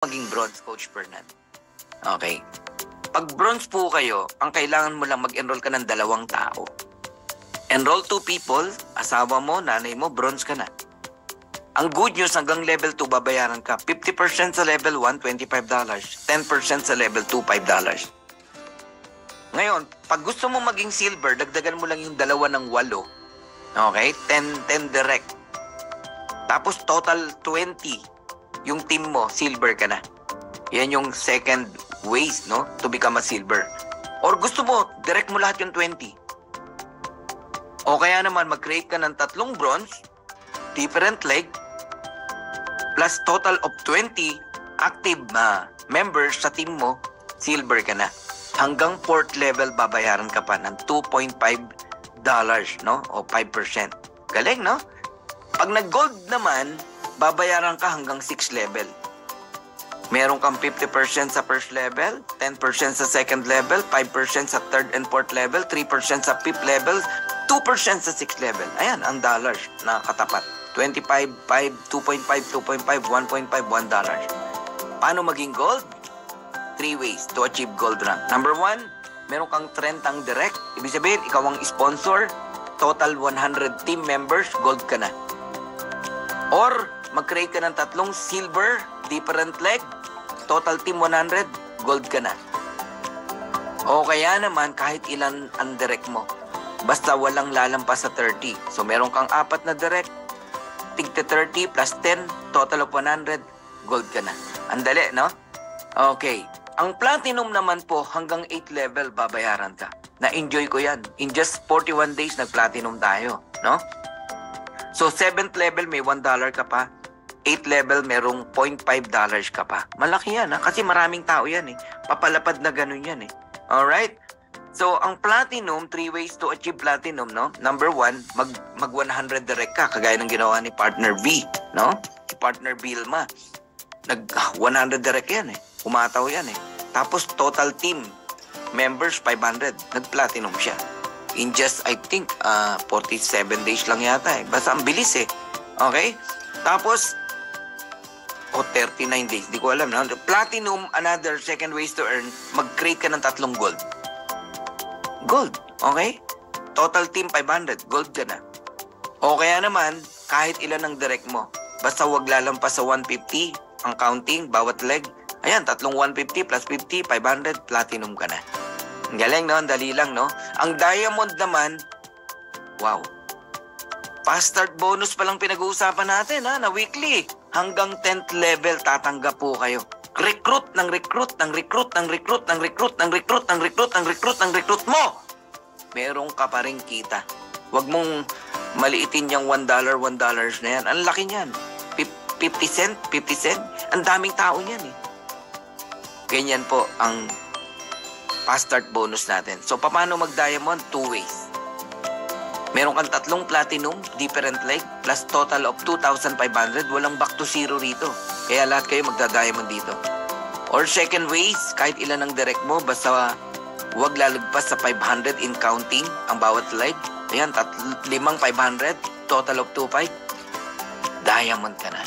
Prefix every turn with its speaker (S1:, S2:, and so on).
S1: maging bronze, Coach Fernand. Okay. Pag bronze po kayo, ang kailangan mo lang mag-enroll ka ng 2 tao. Enroll 2 people, asawa mo, nanay mo, bronze ka na. Ang good news, hanggang level 2 babayaran ka. 50% sa level 1, $25. 10% sa level 2, $5. Ngayon, pag gusto mo maging silver, dagdagan mo lang yung 2 ng 8. Okay? 10 direct. Tapos total 20. Yung team mo, silver ka na. Yan yung second ways, no? To become a silver. Or gusto mo, direct mo lahat yung 20. O kaya naman, mag-create ka ng 3 bronze, different leg, plus total of 20 active members sa team mo, silver ka na. Hanggang 4th level, babayaran ka pa ng $2.5, no? O 5%. Galing, no? Pag nag-gold naman, babayaran ka hanggang 6th level. Meron kang 50% sa first level, 10% sa second level, 5% sa third and fourth level, 3% sa fifth level, 2% sa sixth level. Ayan, ang dollars na katapat. 25, 5, 2.5, 2.5, 1.5, $1. Paano maging gold? 3 ways to achieve gold rank. Number 1, meron kang 30 direct. Ibig sabihin, ikaw ang sponsor. Total 100 team members, gold ka na. Or, mag-create ka ng 3 silver, different leg, total team 100, gold ka na. O kaya naman, kahit ilan ang direct mo. Basta walang lalampas sa 30. So, meron kang 4 na direct, tigta 30 plus 10, total of 100, gold ka na. Ang dali, no? Okay. Ang platinum naman po, hanggang 8th level, babayaran ka. Na-enjoy ko yan. In just 41 days, nag-platinum tayo, no? So, 7th level, may $1 ka pa. 8th level, merong $0.5 ka pa. Malaki yan, ha? Kasi maraming tao yan, eh. Papalapad na ganun yan, eh. Alright? So, ang platinum, 3 ways to achieve platinum, no? Number 1, mag 100 direct ka, kagaya ng ginawa ni Partner V, no? Si Partner Vilma. Nag 100 direct yan, eh. Umataw yan, eh. Tapos, total team members, 500. Nag-platinum siya. In just, I think, 47 days lang yata, eh. Basta ang bilis, eh. Okay? Tapos, 39 days. Di ko alam, no? Platinum, another second ways to earn, mag-create ka ng 3 gold. Gold, okay? Total team 500, gold ka na. O kaya naman, kahit ilan ang direct mo. Basta wag lalampas sa 150 ang counting, bawat leg. Ayan, 3 150 plus 50, 500, platinum ka na. Ang galing, no? Ang dali lang, no? Ang diamond naman, wow. Fast start bonus pa lang pinag-uusapan natin, ha? Na weekly. Hanggang 10th level, tatanggap po kayo. Recruit ng recruit, ng recruit, ng recruit, ng recruit, ng recruit, ng recruit, ng recruit, ng recruit mo. Meron ka pa rin kita. Huwag mong maliitin yung $1 na yan. Ang laki niyan. 50 cent, 50 cent. Ang daming tao niyan, eh. Ganyan po ang fast start bonus natin. So, paano mag-diamond? 2 ways. Meron kang 3 platinum, different leg, plus total of 2,500. Walang back to zero rito. Kaya lahat kayo magda-diamond dito. Or second ways, kahit ilan ang direct mo, basta wag lalagpas sa 500 in counting ang bawat leg. Ayan, 5 500, total of 2,500. Diamond ka na.